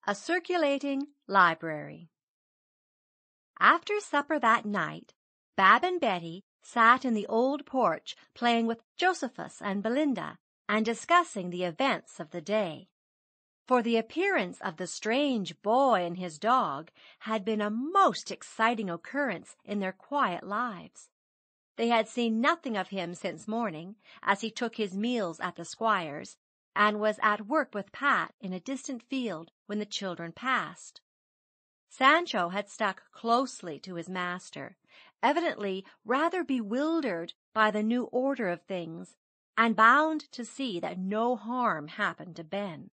A circulating library. After supper that night, Bab and Betty sat in the old porch playing with Josephus and Belinda and discussing the events of the day. For the appearance of the strange boy and his dog had been a most exciting occurrence in their quiet lives. They had seen nothing of him since morning, as he took his meals at the squire's, and was at work with Pat in a distant field when the children passed. Sancho had stuck closely to his master, evidently rather bewildered by the new order of things, and bound to see that no harm happened to Ben.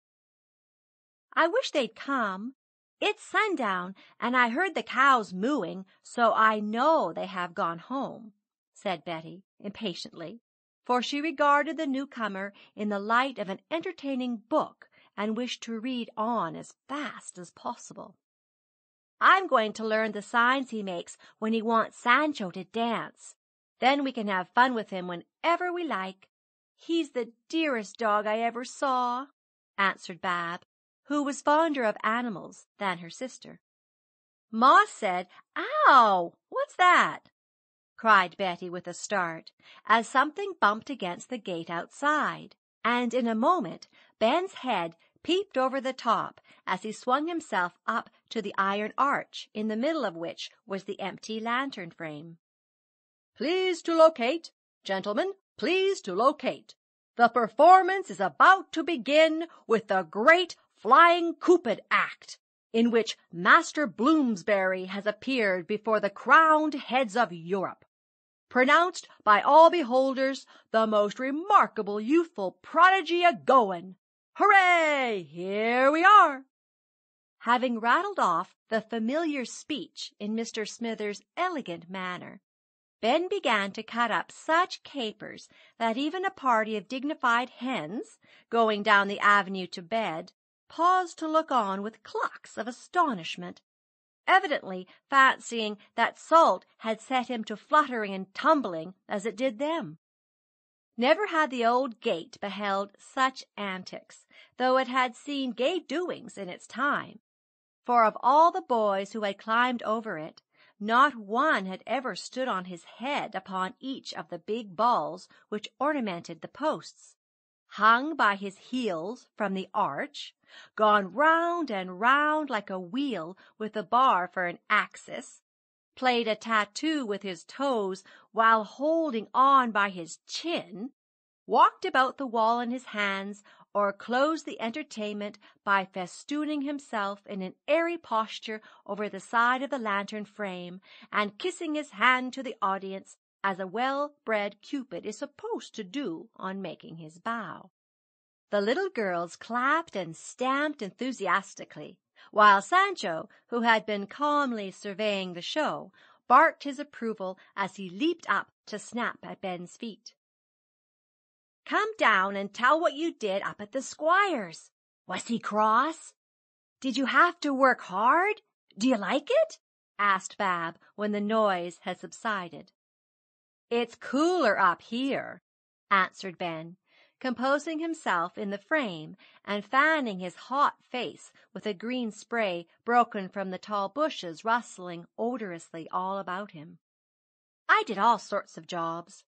"I wish they'd come. It's sundown, and I heard the cows mooing, so I know they have gone home," said Betty impatiently, for she regarded the newcomer in the light of an entertaining book and wished to read on as fast as possible. "I'm going to learn the signs he makes when he wants Sancho to dance. Then we can have fun with him whenever we like. He's the dearest dog I ever saw," answered Bab, who was fonder of animals than her sister. "Ma said, 'Ow! What's that?' cried Betty with a start, as something bumped against the gate outside, and in a moment Ben's head peeped over the top as he swung himself up to the iron arch, in the middle of which was the empty lantern frame. "Please to locate, gentlemen, please to locate. The performance is about to begin with the great Flying Cupid act, in which Master Bloomsbury has appeared before the crowned heads of Europe. Pronounced by all beholders the most remarkable youthful prodigy a-goin'. Hooray! Here we are." Having rattled off the familiar speech in Mr. Smithers' elegant manner, Ben began to cut up such capers that even a party of dignified hens, going down the avenue to bed, paused to look on with clucks of astonishment, evidently fancying that salt had set him to fluttering and tumbling as it did them. Never had the old gate beheld such antics, though it had seen gay doings in its time, for of all the boys who had climbed over it, not one had ever stood on his head upon each of the big balls which ornamented the posts, hung by his heels from the arch, gone round and round like a wheel with a bar for an axis, played a tattoo with his toes while holding on by his chin, walked about the wall in his hands, or closed the entertainment by festooning himself in an airy posture over the side of the lantern frame, and kissing his hand to the audience, as a well-bred Cupid is supposed to do on making his bow. The little girls clapped and stamped enthusiastically, while Sancho, who had been calmly surveying the show, barked his approval as he leaped up to snap at Ben's feet. "Come down and tell what you did up at the squire's. Was he cross? Did you have to work hard? Do you like it?" asked Bab when the noise had subsided. "It's cooler up here," answered Ben, composing himself in the frame and fanning his hot face with a green spray broken from the tall bushes rustling odorously all about him. "I did all sorts of jobs.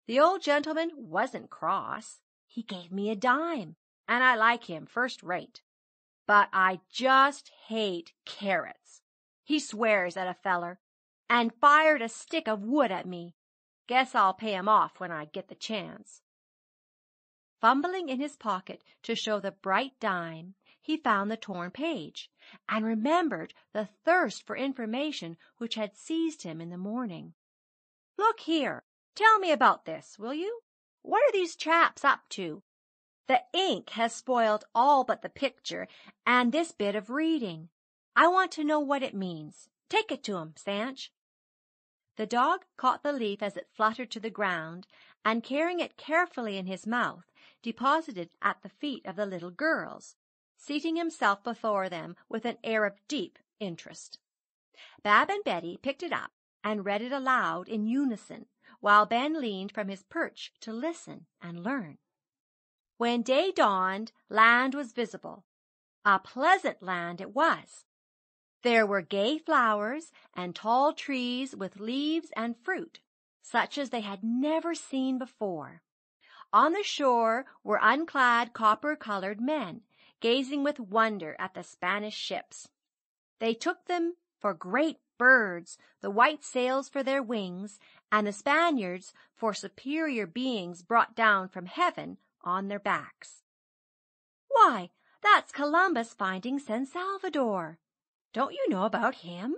The old gentleman wasn't cross. He gave me a dime, and I like him first rate. But I just hate carrots. He swears at a feller, and fired a stick of wood at me. Guess I'll pay him off when I get the chance." Fumbling in his pocket to show the bright dime, he found the torn page, and remembered the thirst for information which had seized him in the morning. "Look here, tell me about this, will you? What are these chaps up to? The ink has spoiled all but the picture and this bit of reading. I want to know what it means. Take it to 'em, Sanch." The dog caught the leaf as it fluttered to the ground, and carrying it carefully in his mouth, deposited at the feet of the little girls, seating himself before them with an air of deep interest. Bab and Betty picked it up and read it aloud in unison, while Ben leaned from his perch to listen and learn. When day dawned, land was visible. A pleasant land it was. There were gay flowers and tall trees with leaves and fruit, such as they had never seen before. On the shore were unclad copper-colored men, gazing with wonder at the Spanish ships. They took them for great birds, the white sails for their wings, and the Spaniards for superior beings brought down from heaven on their backs. "Why, that's Columbus finding San Salvador. Don't you know about him?"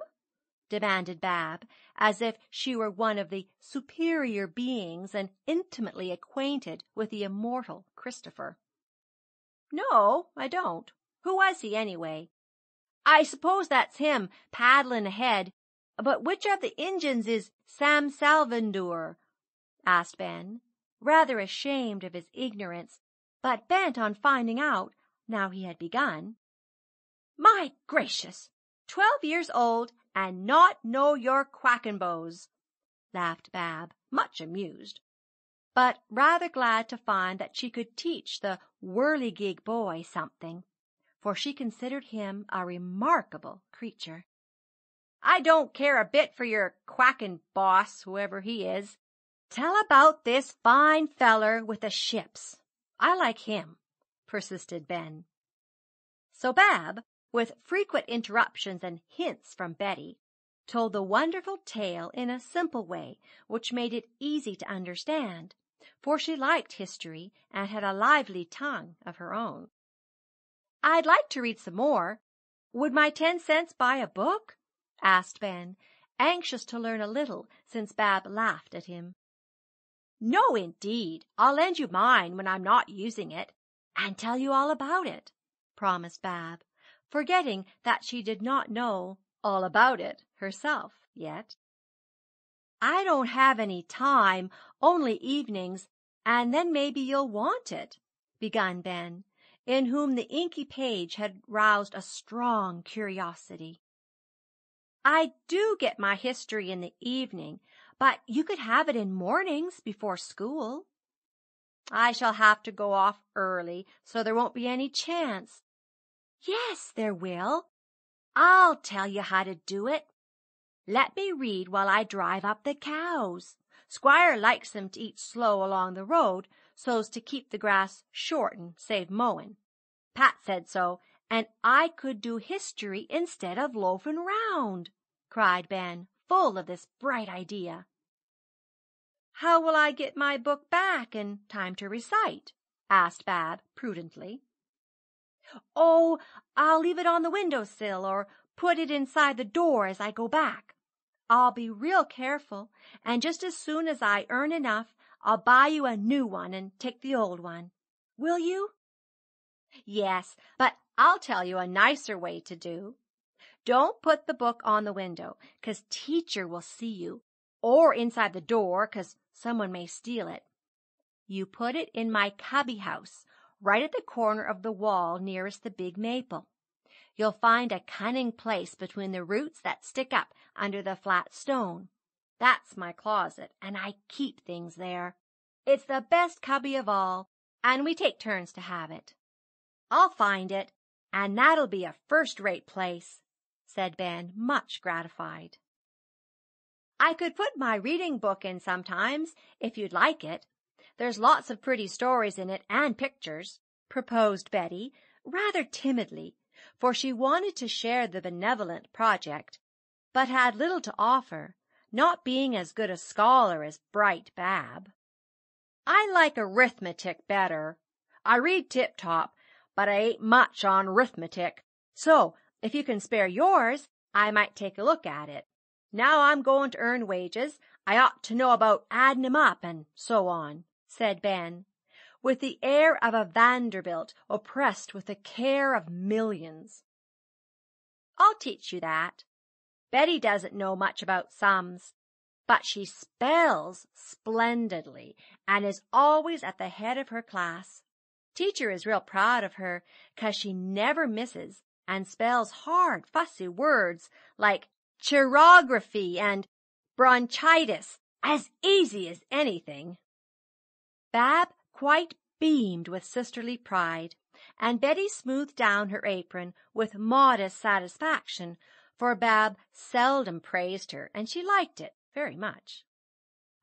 demanded Bab, as if she were one of the superior beings and intimately acquainted with the immortal Christopher. "No, I don't. Who was he, anyway?" "I suppose that's him paddling ahead. But which of the Injuns is Sam Salvador?" asked Ben, rather ashamed of his ignorance, but bent on finding out now he had begun. "My gracious! 12 years old and not know your Quackenboss," laughed Bab, much amused, but rather glad to find that she could teach the whirligig boy something, for she considered him a remarkable creature. "I don't care a bit for your quacking boss, whoever he is. Tell about this fine feller with the ships. I like him," persisted Ben. So Bab, with frequent interruptions and hints from Betty, told the wonderful tale in a simple way which made it easy to understand, for she liked history and had a lively tongue of her own. "I'd like to read some more. Would my 10 cents buy a book?" asked Ben, anxious to learn a little since Bab laughed at him. "No, indeed. I'll lend you mine when I'm not using it, and tell you all about it," promised Bab, forgetting that she did not know all about it herself yet. "I don't have any time, only evenings, and then maybe you'll want it," begun Ben, in whom the inky page had roused a strong curiosity. "I do get my history in the evening, but you could have it in mornings before school." "I shall have to go off early, so there won't be any chance." "Yes, there will. I'll tell you how to do it. Let me read while I drive up the cows. Squire likes them to eat slow along the road, so's to keep the grass short and save mowing. Pat said so, and I could do history instead of loafing round," cried Ben, full of this bright idea. "How will I get my book back in time to recite?" asked Bab prudently. "Oh, I'll leave it on the window sill or put it inside the door as I go back. I'll be real careful, and just as soon as I earn enough, I'll buy you a new one and take the old one. Will you?" "Yes, but I'll tell you a nicer way to do. Don't put the book on the window, 'cause teacher will see you, or inside the door, 'cause someone may steal it. You put it in my cubby house, right at the corner of the wall nearest the big maple. You'll find a cunning place between the roots that stick up under the flat stone. That's my closet, and I keep things there. It's the best cubby of all, and we take turns to have it." "I'll find it, and that'll be a first-rate place," said Ben, much gratified. "I could put my reading book in sometimes, if you'd like it. There's lots of pretty stories in it and pictures," proposed Betty, rather timidly, for she wanted to share the benevolent project, but had little to offer, not being as good a scholar as bright Bab. "I like arithmetic better. I read tip-top, but I ain't much on arithmetic, so if you can spare yours, I might take a look at it. Now I'm going to earn wages, I ought to know about adding 'em up and so on," said Ben, with the air of a Vanderbilt oppressed with the care of millions. "I'll teach you that. Betty doesn't know much about sums, but she spells splendidly and is always at the head of her class. Teacher is real proud of her, 'cause she never misses and spells hard, fussy words like chirography and bronchitis as easy as anything." Bab quite beamed with sisterly pride, and Betty smoothed down her apron with modest satisfaction, for Bab seldom praised her, and she liked it very much.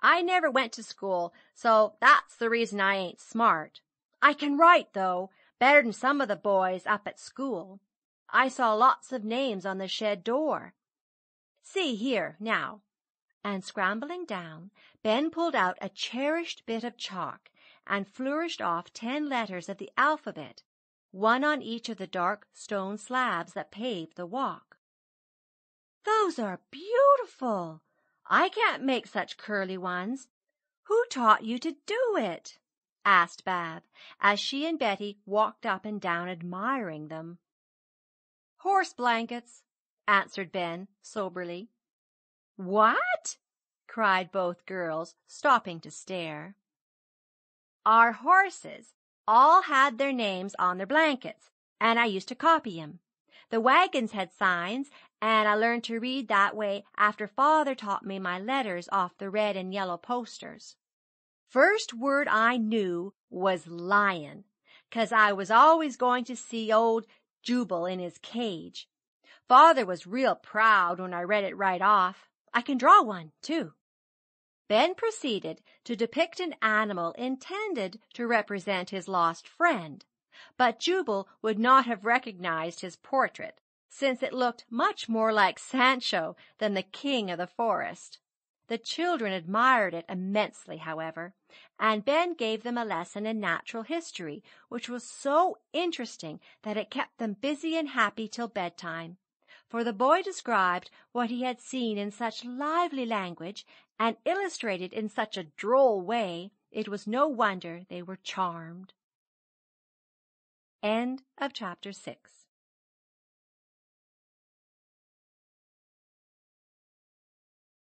"I never went to school, so that's the reason I ain't smart. I can write, though, better than some of the boys up at school. I saw lots of names on the shed door. See here, now." And scrambling down, Ben pulled out a cherished bit of chalk and flourished off 10 letters of the alphabet, one on each of the dark stone slabs that paved the walk. "Those are beautiful. I can't make such curly ones. Who taught you to do it?" asked Bab, as she and Betty walked up and down admiring them. "Horse blankets," answered Ben soberly. "What?" cried both girls, stopping to stare. "Our horses all had their names on their blankets, and I used to copy 'em. The wagons had signs, and I learned to read that way after Father taught me my letters off the red and yellow posters. First word I knew was lion, 'cause I was always going to see old Jubal in his cage. Father was real proud when I read it right off. I can draw one, too." Ben proceeded to depict an animal intended to represent his lost friend, but Jubal would not have recognized his portrait, since it looked much more like Sancho than the king of the forest. The children admired it immensely, however, and Ben gave them a lesson in natural history, which was so interesting that it kept them busy and happy till bedtime. For the boy described what he had seen in such lively language and illustrated in such a droll way, it was no wonder they were charmed. End of chapter 6.